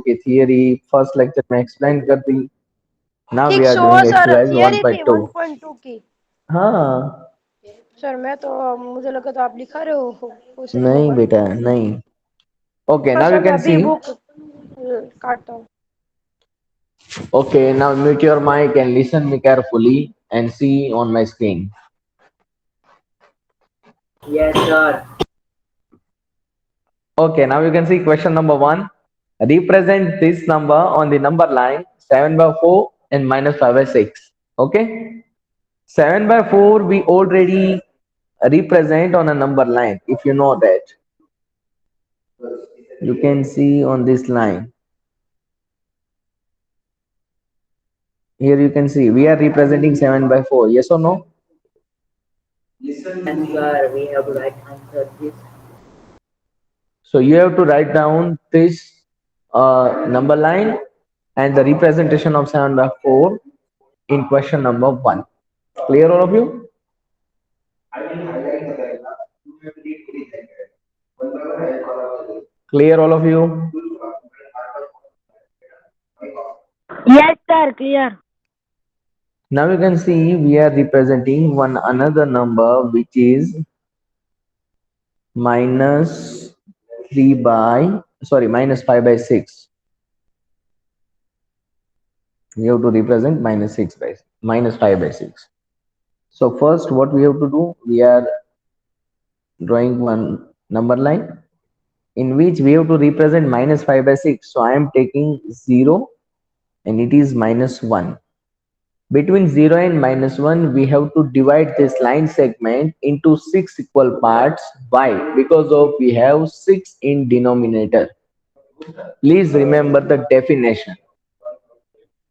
की theory first lecture में explain कर दी. नाउ वी ठीक are so doing sir exercise theory थी 1.2. 1.2 की। हाँ. सर मैं तो मुझे लगा तो आप लिखा रहे हो क्वेश्चन नहीं पेपर। बेटा नहीं. Okay, हाँ now सर you मैं can अभी see. बुक काटता हूँ। Okay, now mute your mic and listen me carefully and see on my screen. Yes, sir. Okay, now you can see question number 1. Represent this number on the number line 7 by 4 and minus 5 by 6. Okay, 7 by 4 we already represent on a number line. If you know that, you can see on this line. Here you can see we are representing 7 by 4. Yes or no? Yes, sir. We have to write answer this. So you have to write down this number line and the representation of 7 by 4 in question number 1. Clear all of you? Clear all of you? Yes sir clear. Now you can see we are representing one another number which is minus 3 by, sorry, minus 5 by 6. We have to represent minus 6 by minus 5 by 6. So first what we have to do, we are drawing one number line in which we have to represent minus 5 by 6. So I am taking 0 and it is minus 1. Between 0 and minus 1, we have to divide this line segment into 6 equal parts. Why? Because of we have 6 in denominator. Please remember the definition.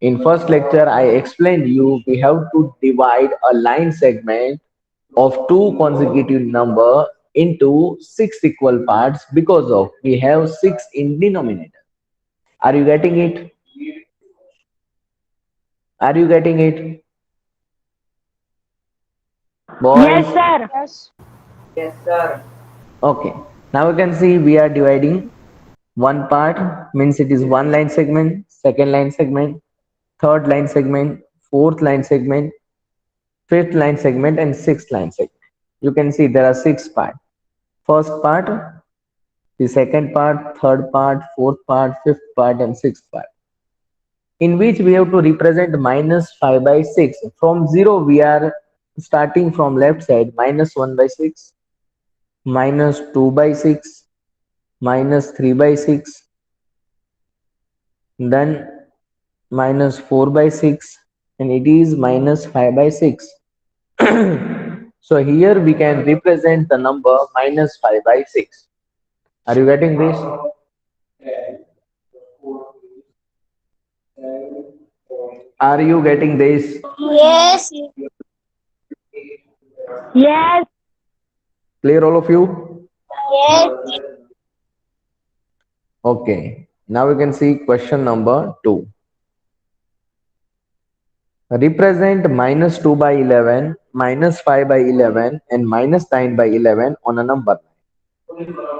In first lecture, I explained you we have to divide a line segment of two consecutive number into 6 equal parts because of we have 6 in denominator. Are you getting it? Are you getting it? Boys? Yes sir. Yes. Yes, sir. Okay. Now you can see we are dividing one part means it is one line segment, second line segment, third line segment, fourth line segment, fifth line segment, and sixth line segment. You can see there are six parts. First part, the second part, third part, fourth part, fifth part, and sixth part. In which we have to represent minus 5 by 6. From 0, we are starting from left side minus 1 by 6, minus 2 by 6, minus 3 by 6, then minus 4 by 6, and it is minus 5 by 6. So here we can represent the number minus 5 by 6. Are you getting this? Are you getting this? Yes. Yes. Clear all of you? Yes. Okay. Now we can see question number 2. Represent minus 2 by 11, minus 5 by 11, and minus 9 by 11 on a number.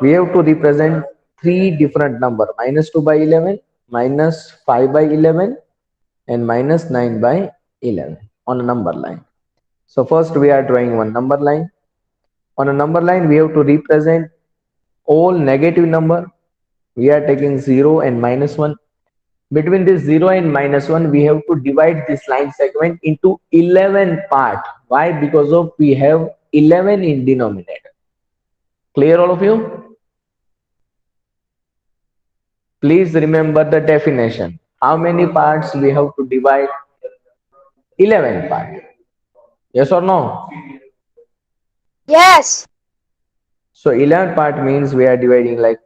We have to represent three different number minus 2 by 11, minus 5 by 11, and minus 9 by 11 on a number line. So first we are drawing one number line. On a number line we have to represent all negative number. We are taking 0 and minus 1. Between this 0 and minus 1 we have to divide this line segment into 11 part. Why? Because of we have 11 in denominator. Clear all of you? Please remember the definition. How many parts we have to divide? 11 part. Yes or no? Yes. So 11 part means we are dividing like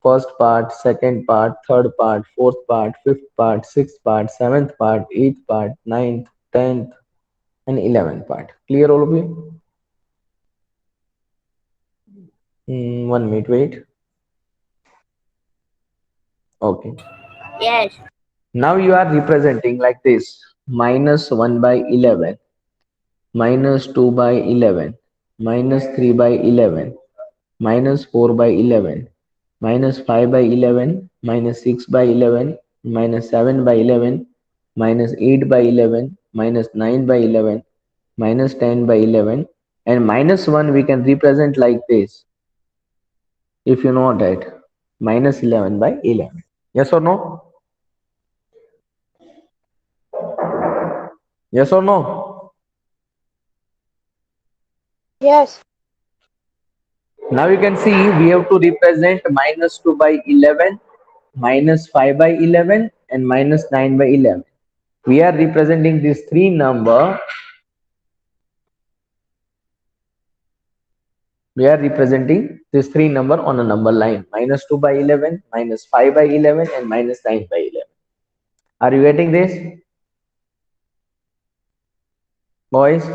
first part, second part, third part, fourth part, fifth part, sixth part, seventh part, eighth part, ninth, 10th, and 11th part. Clear all of you? 1 minute, wait. Okay. Yes. Now you are representing like this minus 1 by 11, minus 2 by 11, minus 3 by 11, minus 4 by 11, minus 5 by 11, minus 6 by 11, minus 7 by 11, minus 8 by 11, minus 9 by 11, minus 10 by 11, and minus 1 we can represent like this, if you know that, minus 11 by 11. Yes or no? Yes or no? Yes. Now you can see we have to represent minus 2 by 11, minus 5 by 11, and minus 9 by 11. We are representing these three number. We are representing these three number on a number line, minus 2 by 11, minus 5 by 11, and minus 9 by 11. Are you getting this, boys?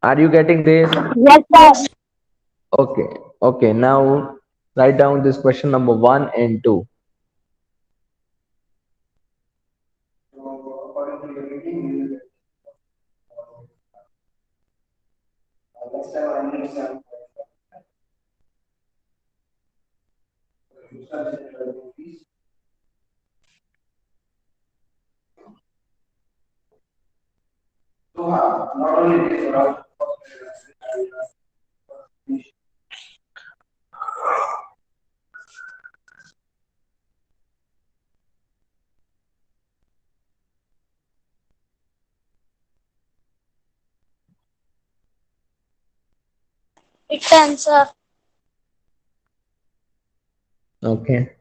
Are you getting this? Yes, sir. Okay. Okay. Now write down this question number 1 and 2. It's answer. Okay.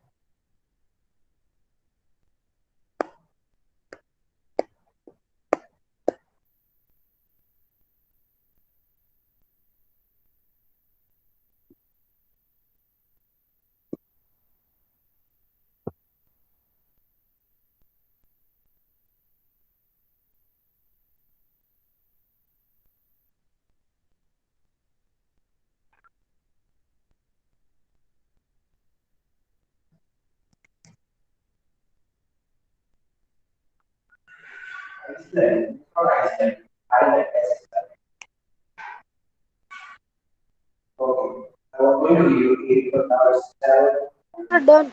Not done.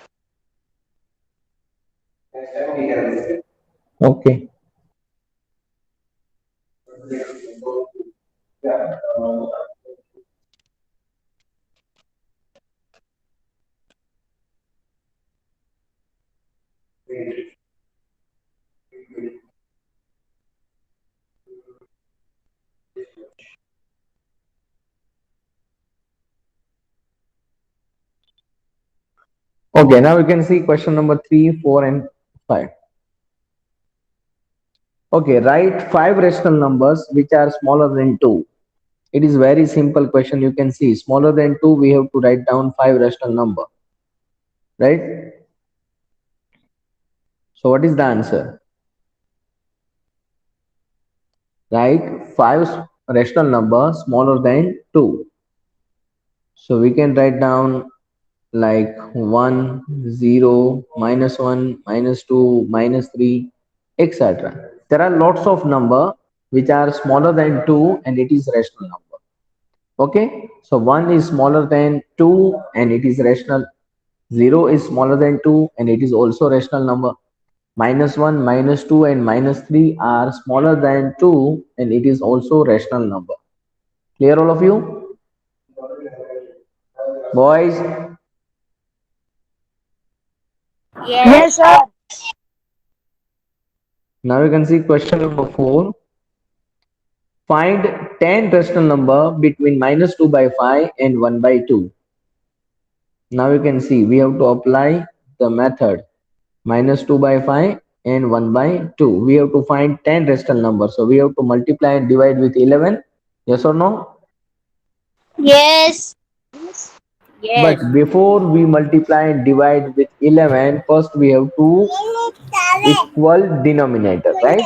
Okay. Okay. Now you can see question number 3, 4, and 5. Okay. Write 5 rational numbers which are smaller than 2. It is very simple question. You can see smaller than 2, we have to write down 5 rational number, right? So what is the answer? Write 5 rational number smaller than 2. So we can write down like 1, 0, -1, -2, -3, etc. There are lots of number which are smaller than 2 and it is rational number. Okay, so 1 is smaller than 2 and it is rational. 0 is smaller than 2 and it is also rational number. -1, -2, and -3 are smaller than 2 and it is also rational number. Clear all of you? Boys, Yes, Yes. sir. now you can see question number 4. Find 10 rational number between -2 by 5 and 1 by 2. Now you can see we have to apply the method -2 by 5 and 1 by 2. We have to find 10 rational numbers. So we have to multiply and divide with 11. Yes or no? Yes. Yes. But before we multiply and divide with 11, first we have to equal denominator, right?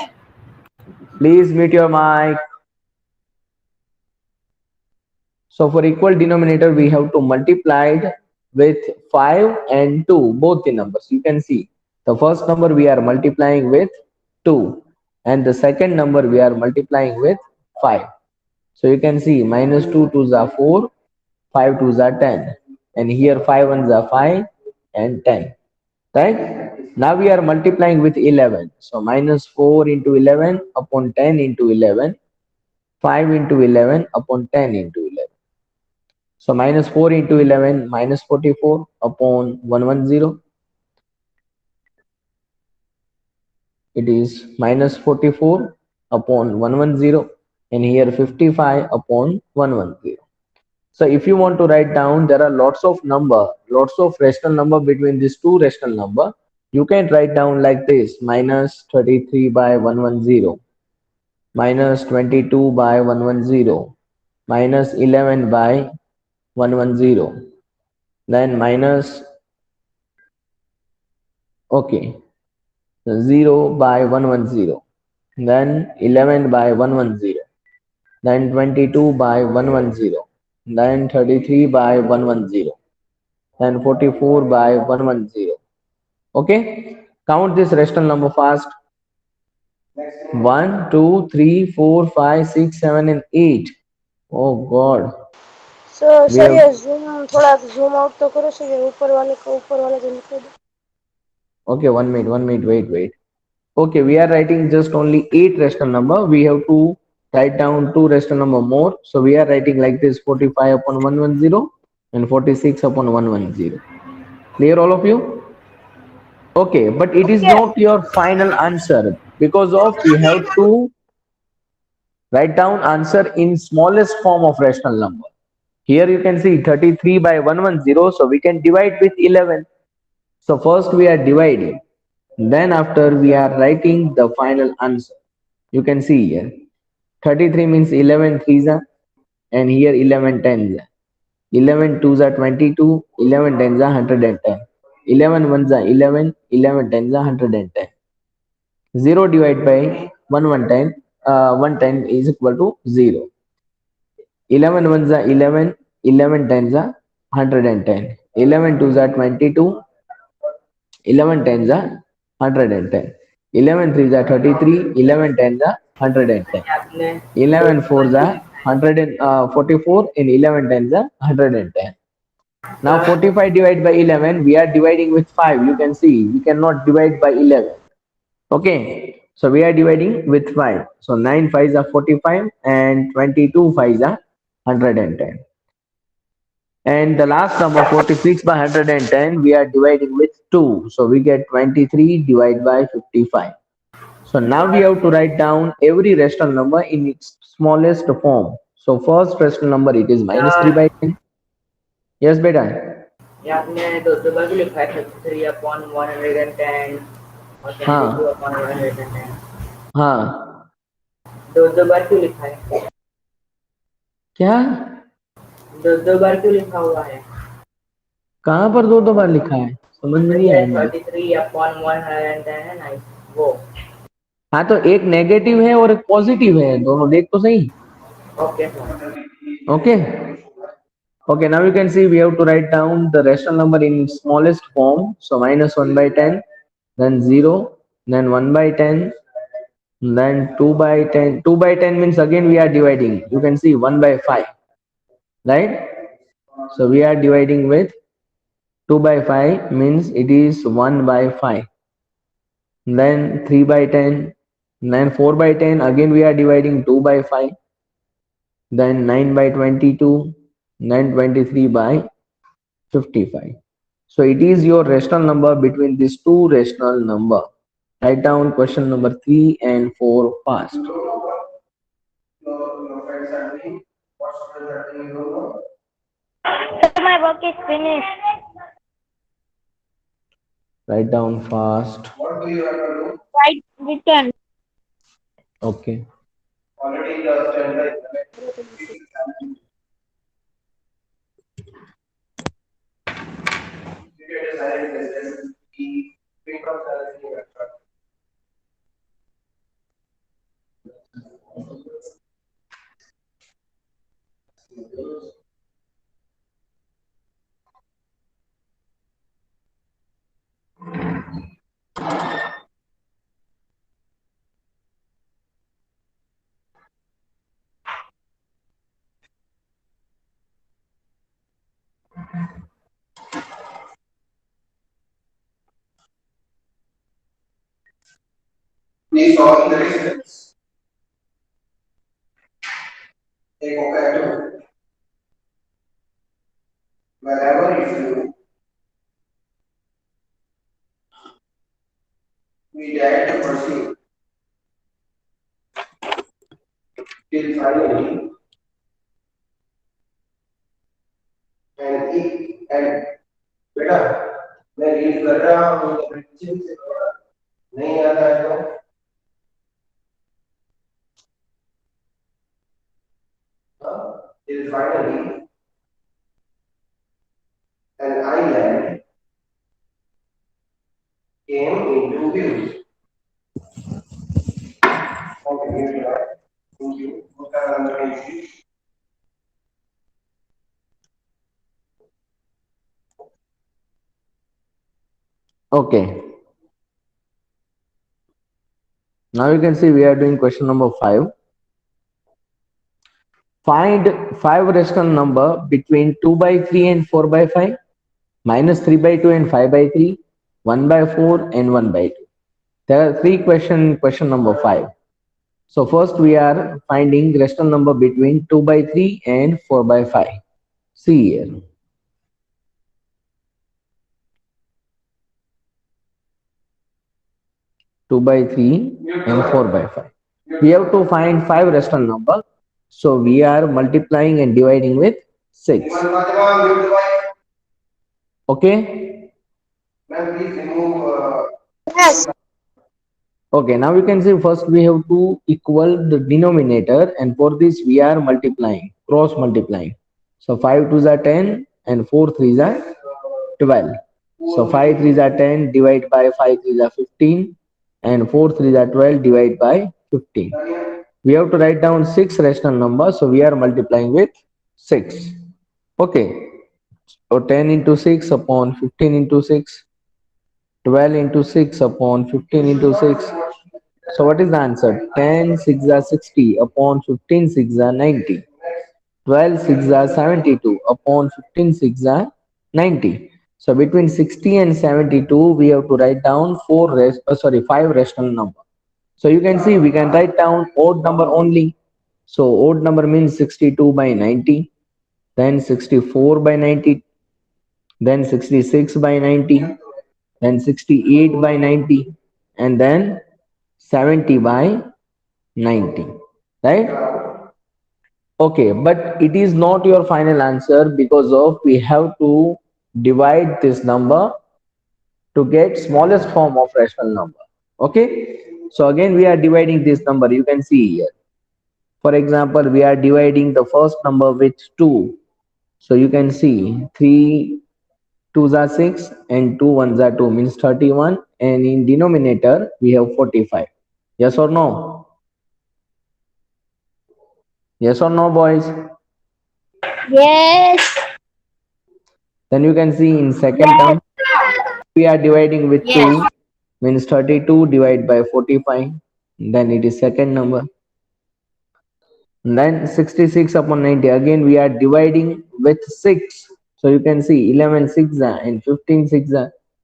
Please mute your mic. So for equal denominator, we have to multiply it with 5 and 2, both the numbers. You can see the first number we are multiplying with 2 and the second number we are multiplying with 5. So you can see -2 2s are 4, 5 2s are 10. and here 5 ones are 5 and 10, right? Now we are multiplying with 11. So minus 4 into 11 upon 10 into 11, 5 into 11 upon 10 into 11. So minus 4 into 11, minus 44 upon 110. It is minus 44 upon 110, and here 55 upon 110. So if you want to write down, there are lots of rational number between these two rational number. You can write down like this: minus 33 by 110, minus 22 by 110, minus 11 by 110, then minus, okay, 0 by 110, then 11 by 110, then 22 by 110, then 33 by 110, then 44 by 110. Okay, count this rational number fast. 1, 2, 3, 4, 5, 6, 7, and 8. Oh God, so we sir have. ये zoom थोड़ा zoom out तो करो sir, ये ऊपर वाले जो लिखे दो. Okay, 1 minute, wait. Okay, we are writing just only 8 rational number. We have to write down 2 rational number more. So we are writing like this: 45 upon 110 and 46 upon 110. Clear, all of you? Okay, but it is Okay. not your final answer, because of we have to write down answer in smallest form of rational number. Here you can see 33 by 110, so we can divide with 11. So first we are dividing, then after we are writing the final answer. You can see here 33 means 11 threes are, and here 11 tens are. 11 twos are 22, 11 tens are 110. 11 ones are 11, 11 tens are 110. 0 divided by 110 is equal to 0. 11 ones are 11, 11 tens are 110. 11 twos are 22, 11 tens are 110. 11 threes are 33, 11 tens are 110. 11 fours are 144, and 11 tens are 110. Now 45 divided by 11, we are dividing with 5. You can see we cannot divide by 11. Okay, so we are dividing with 5. So 9 fives are 45 and 22 fives are 110. And the last number 46 by 110, we are dividing with 2. So we get 23 divided by 55. So now we have to write down every rational number in its smallest form. So first rational number, it is minus 3 by 10. Yes, beta. ये आपने दो बार भी लिखा है 33 upon 110 और 22 हाँ upon 110. हाँ, दो बार क्यों लिखा है? क्या? दो बार क्यों लिखा हुआ है? कहाँ पर दो दो बार लिखा है, समझ में नहीं ये आया मुझे। 33 upon 110 है ना, वो. हाँ, तो एक नेगेटिव है और एक पॉजिटिव है, दोनों देख तो सही. Okay. Okay. Okay, now you can see we have to write down the rational number in smallest form. So minus 1 by 10, then 0, then 1 by 10, then 2 by 10. 2 by 10 means again we are dividing. You can see 1 by 5, right? So we are dividing with 2 by 5 means it is 1 by 5. Then 3 by 10, then 4 by 10, again we are dividing 2 by 5. Then 9 by 22, then 23 by 55. So it is your rational number between these two rational number. Write down question number 3 and 4 fast. So my work is finished. Write down fast. Right, written. Okay. we saw in the results. Take okay, wherever if you we dare to pursue till finally and बेटा मैं read कर रहा हूँ बच्चे से नहीं आता है तो till finally an island came into view. Okay, thank you. Okay. Now you can see we are doing question number 5. Find 5 rational number between 2 by 3 and 4 by 5, minus 3 by 2 and 5 by 3, 1 by 4 and 1 by 2. There are 3 question number 5. So first we are finding rational number between 2 by 3 and 4 by 5. See here. Two by three and 4 by 5. We have to find 5 rational number. So we are multiplying and dividing with 6. Okay? Yes. Okay, now you can see first we have to equal the denominator, and for this we are multiplying, cross multiplying. So 5 2s are 10 and 4 3s are 12. So 5 3s are 10, divide by 5 3s are 15, and 4 3s are 12, divide by 15. We have to write down 6 rational numbers, so we are multiplying with 6. Okay, so 10 into 6 upon 15 into 6, 12 into 6 upon 15 into 6. So what is the answer? 10 6 are 60 upon 15 6 are 90. 12 6 are 72 upon 15 6 are 90. So between 60 and 72 we have to write down 5 rational number. So you can see we can write down odd number only. So odd number means 62 by 90, then 64 by 90, then 66 by 90, then 68 by 90, and then 70 by 90, right? Okay, but it is not your final answer because of we have to divide this number to get smallest form of rational number. Okay, so again we are dividing this number, you can see here. For example, we are dividing the first number with 2. So you can see 3 2s are 6 and 2 1s are 2 means 31, and in denominator we have 45. Yes or no? Yes or no, boys? Yes. Then you can see in second term we are dividing with 2 means 32 divided by 45, then it is second number. And then 66 upon 90, again we are dividing with 6. So you can see 11 6 and 15 6,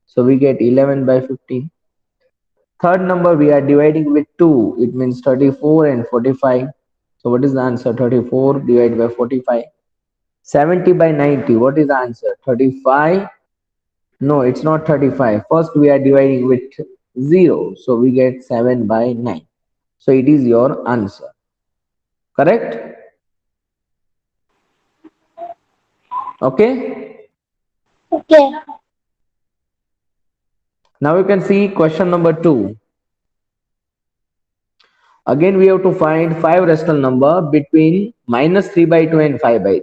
so we get 11 by 15. Third number we are dividing with 2, it means 34 and 45. So what is the answer? 34 divided by 45. 70 by 90, what is the answer? 35. No, it's not 35. First we are dividing with 0, so we get 7 by 9. So it is your answer. Correct? Okay? Okay. Now you can see question number 2. Again we have to find 5 rational number between minus 3 by 2 and 5 by 3.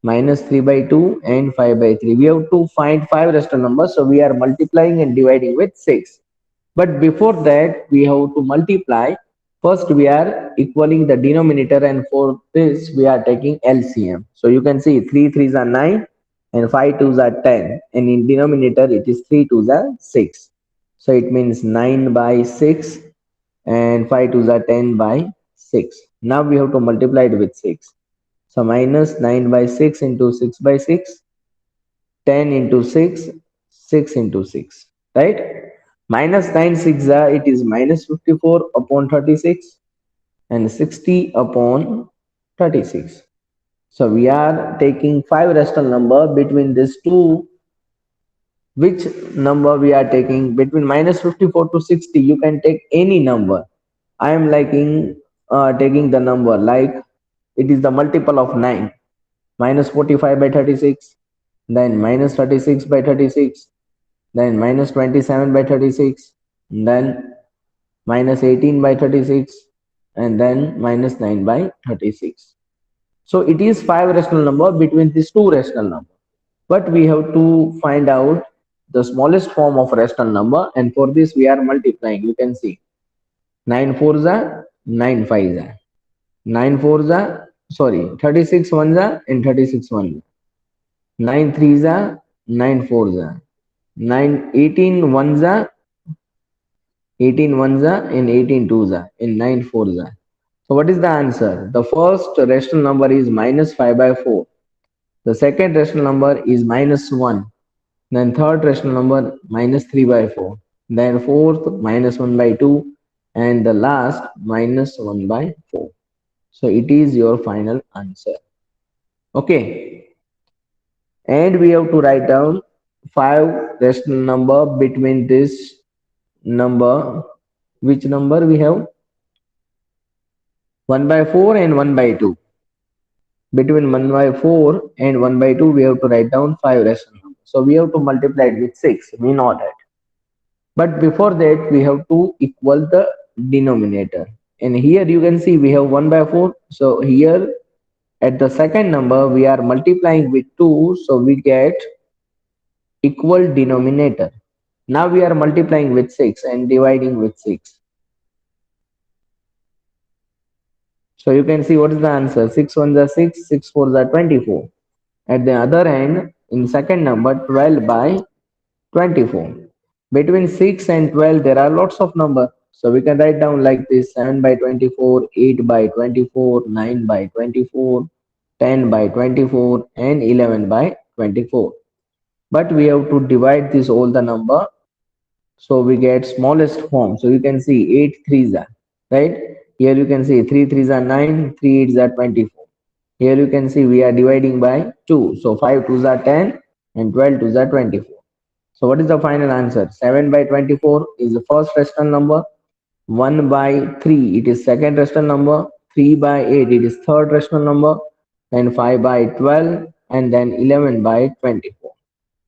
Minus 3 by 2 and 5 by 3. We have to find 5 rational numbers, so we are multiplying and dividing with 6. But before that we have to multiply. First we are equaling the denominator, and for this we are taking LCM. So you can see 3 3s are 9 and 5 2s are 10, and in denominator it is 3 2s are 6. So it means 9 by 6 and 5 2s are 10 by 6. Now we have to multiply it with 6. So minus 9 by 6 into 6 by 6, 10 into 6, 6 into 6, right? Minus 9 6 it is minus 54 upon 36 and 60 upon 36. So we are taking 5 rational number between these two. Which number we are taking between minus 54 to 60? You can take any number. I am liking taking the number like it is the multiple of 9. Minus 45 by 36, then minus 36 by 36, then minus 27 by 36, then minus 18 by 36, and then minus 9 by 36. So it is 5 rational number between these two rational numbers. But we have to find out the smallest form of rational number, and for this we are multiplying. You can see 9 fours are 9 fives are 9 fours are sorry 36 ones are and 36 ones. 9 threes are 9 fours are 9 18 ones are 18 ones are and 18 twos are and 9 fours are. So what is the answer? The first rational number is minus 5 by 4. The second rational number is minus 1. Then third rational number minus 3 by 4. Then fourth minus 1 by 2. And the last minus 1 by 4. So it is your final answer. Okay. And we have to write down 5 rational number between this number. Which number we have? 1 by 4 and 1 by 2. Between 1 by 4 and 1 by 2, we have to write down 5 rational numbers. So we have to multiply it with 6. We know that. But before that, we have to equal the denominator. And here you can see we have 1 by 4. So here at the second number, we are multiplying with 2. So we get equal denominator. Now we are multiplying with 6 and dividing with 6. So you can see what is the answer. 6 ones are 6, 6 fours are 24. At the other end, in second number, 12 by 24. Between 6 and 12, there are lots of numbers. So we can write down like this: 7 by 24, 8 by 24, 9 by 24, 10 by 24, and 11 by 24. But we have to divide this all the number. So we get smallest form. So you can see 8 threes are, right? Here you can see 3 threes are 9, 3 eights are 24. Here you can see we are dividing by 2. So 5 twos are 10 and 12 twos are 24. So what is the final answer? 7 by 24 is the first rational number. 1 by 3 it is second rational number. 3 by 8 it is third rational number. And 5 by 12 and then 11 by 24.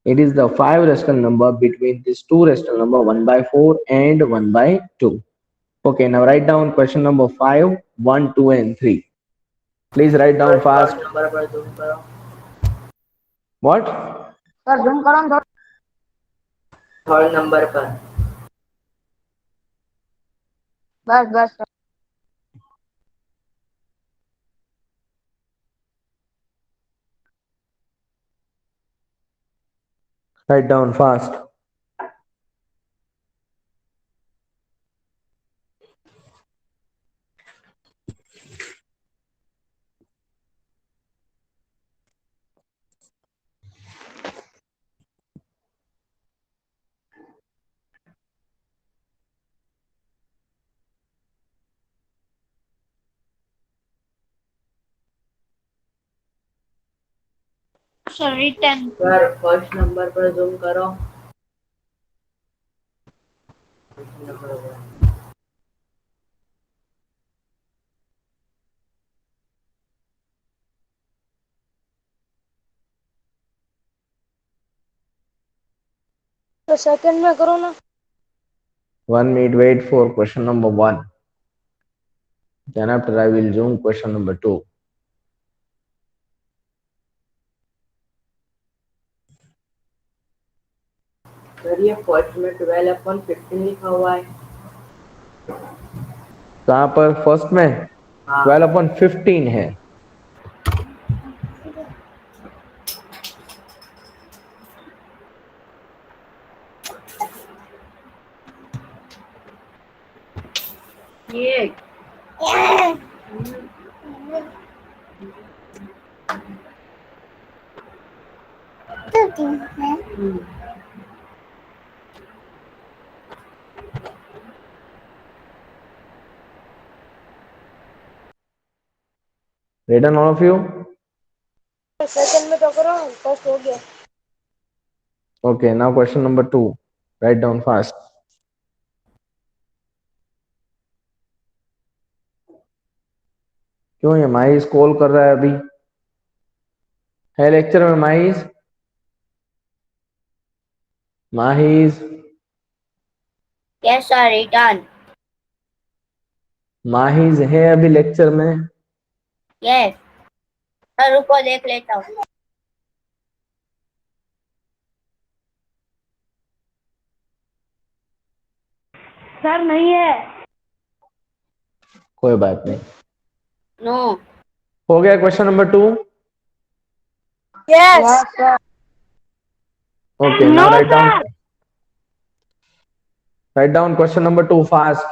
It is the 5 rational number between these two rational number 1 by 4 and 1 by 2. Okay, now write down question number 5, 1, 2 and 3. Please write down fast. Number पर zoom करो. What? Sir zoom કરો ને થોડું. Third number पर. બસ બસ sir. Write down fast. Sir return. Sir first number पर zoom करो. नंबर 1. તો સેકન્ડ માં કરો ને. 1 minute wait for question number 1. Then after I will zoom question number 2. Sir ये फर्स्ट में 12/15 लिखा हुआ है. कहाँ पर फर्स्ट में हाँ. 12/15 है. ये Written all of you? Second में तो करो, फर्स्ट हो गया। Okay, now question number 2. Write down fast. क्यों ये माइस कॉल कर रहा है अभी? है लेक्चर में माइस? माहिस? Yes, sir, return. माहिज है अभी लेक्चर में? Yes. सर रुको देख लेता हूँ। सर नहीं है। कोई बात नहीं। No. हो गया question number 2? Yes sir. Okay, now write down question number 2 fast.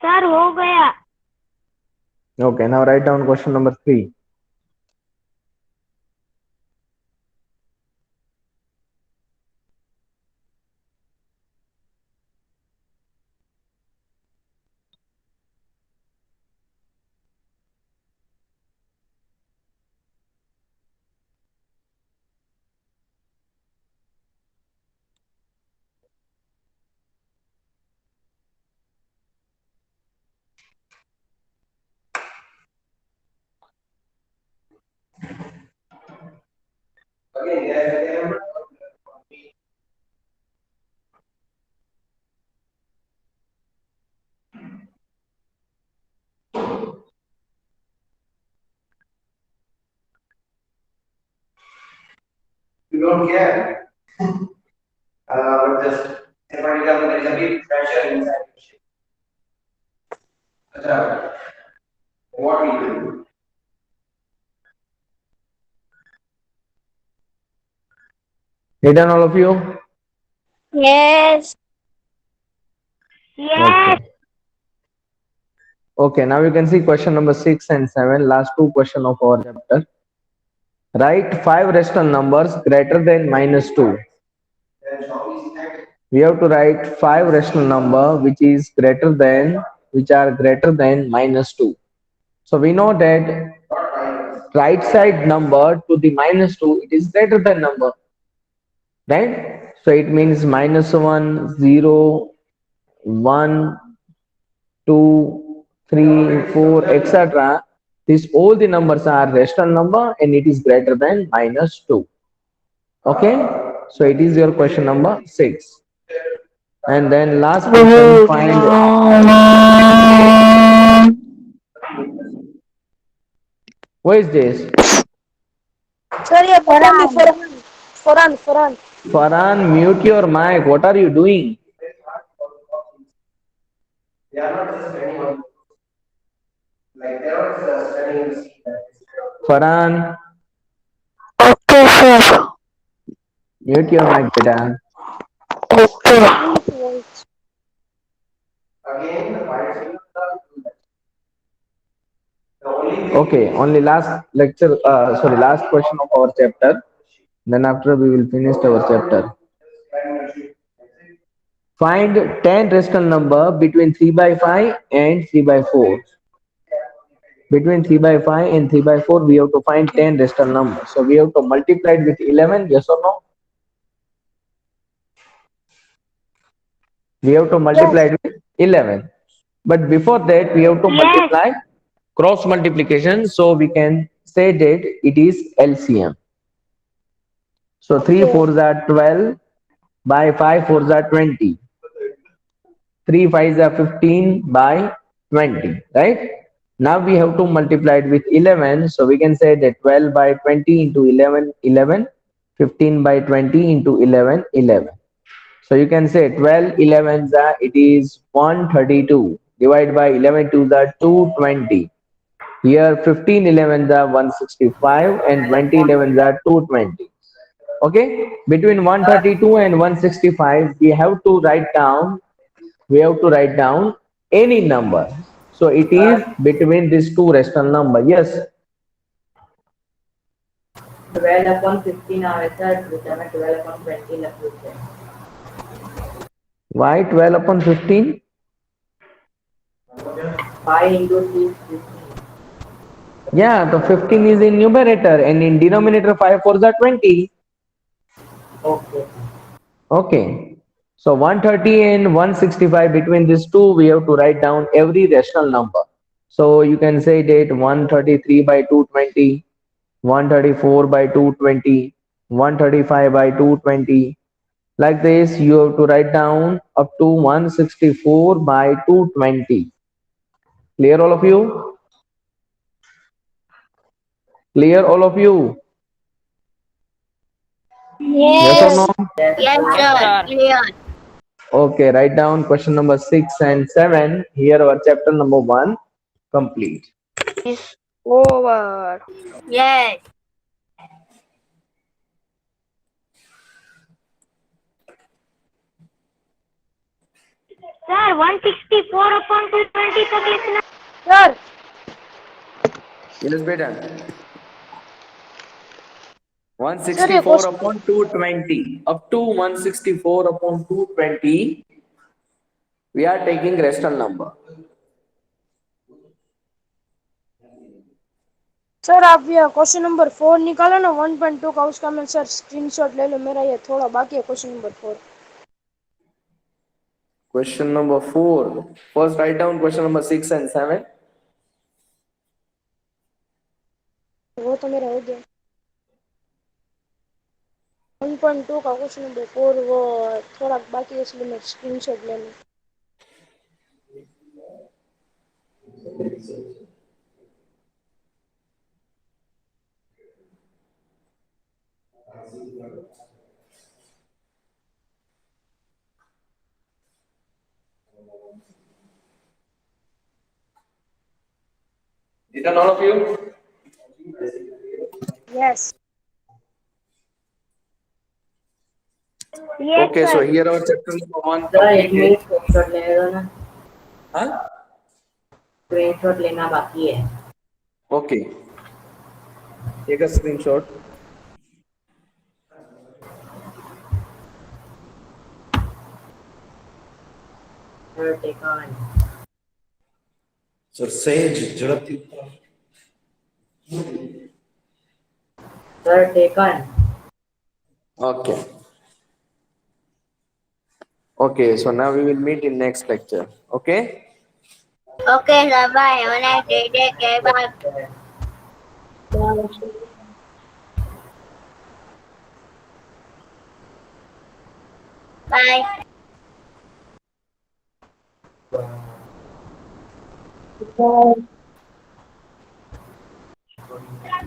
Sir हो गया। Okay, now write down question number 3. You don't care. But just theoretically there is a big pressure inside the ship. Acha, what we do? Written all of you? Yes Okay. Okay, now you can see question number 6 and 7, last two question of our chapter. Write 5 rational numbers greater than -2. We have to write 5 rational number which are greater than -2. So we know that right side number to the -2, it is greater than number, right? So it means -1, 0, 1, 2, 3, 4, etc. These all the numbers are rational number and it is greater than -2. Okay, so it is your question number 6. And then last question, find. Who is this? Sir ये पता नहीं। Farhan Farhan. Farhan, mute your mic. What are you doing? They are not just anyone. Like they are just studying the scene. Farhan, okay sir. mute your mic, beta. Okay. Again, the fight. Okay, only last lecture, last question of our chapter. Then after we will finish our chapter. Find 10 rational number between 3 by 5 and 3 by 4. Between 3 by 5 and 3 by 4, we have to find 10 rational numbers. So we have to multiply it with 11, yes or no? We have to multiply it with 11. But before that, we have to multiply cross multiplication. So we can say that it is LCM. So 3 4s are 12 by 5 4s are 20. 3 5s are 15 by 20, right? Now we have to multiply it with 11. So we can say that 12 by 20 into 11, 11, 15 by 20 into 11, 11. So you can say 12 11s are, it is 132. Divide by 11 twos are 220. Here 15 11s are 165 and 20 11s are 220. Okay, between 132 and 165 we have to write down any number. So it is between these two rational number. Yes. 12/15 આવે sir તમે 12/20 લખ્યું છે. Why 12 upon 15? 5 into 3 is 15. Yeah, so 15 is in numerator and in denominator 5 4s are 20. Okay. Okay, so 130 and 165, between these two we have to write down every rational number. So you can say that 133 by 220, 134 by 220, 135 by 220. Like this, you have to write down up to 164 by 220. Clear, all of you? Clear, all of you? Yes or no? Yes, sir. Clear. Okay, write down question number 6 and 7. Here our chapter number 1 complete. Is over. Yes. Sir, 164 upon 220 तक लिखना. Sir, Yes, beta. Sir, 164 question- upon 220. Up to 164 upon 220, we are taking rational number. Sir आप ये question number 4 निकालो ना 1.2 का, उसका मैं sir screenshot ले लो. मेरा ये थोड़ा बाकी है question number 4. Question number 4. First, write down question number 6 and 7. वो तो मेरा हो गया. 1.2 का क्वेश्चन नंबर 4 वो थोड़ा बाकी है, इसलिए मैं स्क्रीनशॉट ले लूँ. Done, all of you? Yes. Okay, so here our chapter number 1 sir एक completed. मिनट स्क्रीनशॉट लेने दो ना. Huh? स्क्रीनशॉट लेना बाकी है. Okay. Take a screenshot. Sir taken. So Sage, ઝડપથી. Sir taken. Okay. Okay, so now we will meet in next lecture. Okay? Okay, sir. Bye. Have a nice day. Take care. Bye. Bye.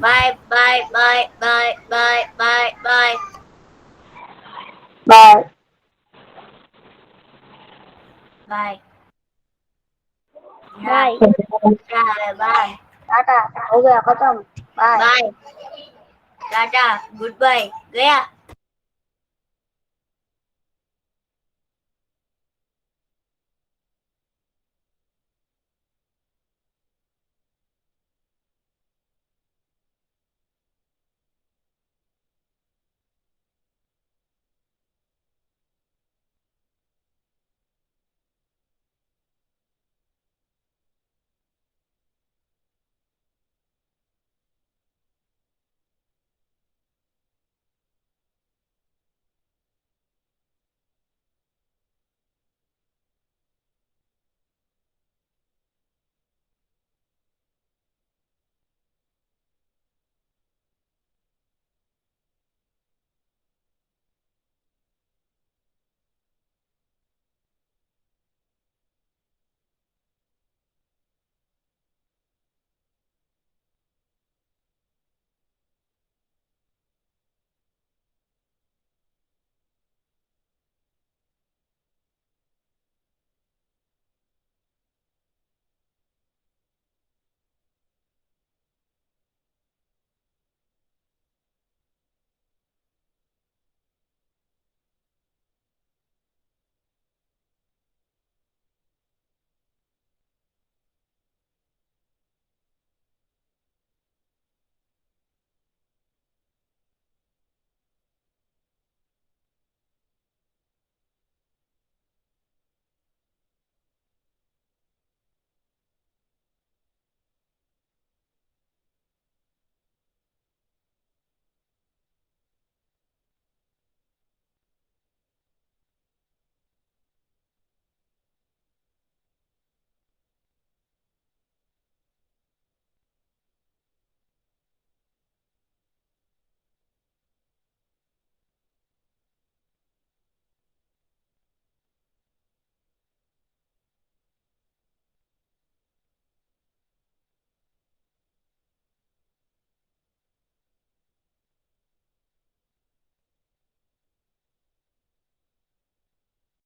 Bye. Bye. Bye. Bye. Bye. Bye. Bye. Bye. Bye. Bye. Yeah, bye. Tata हो गया खत्म. Bye. Bye. Tata. Goodbye. गया.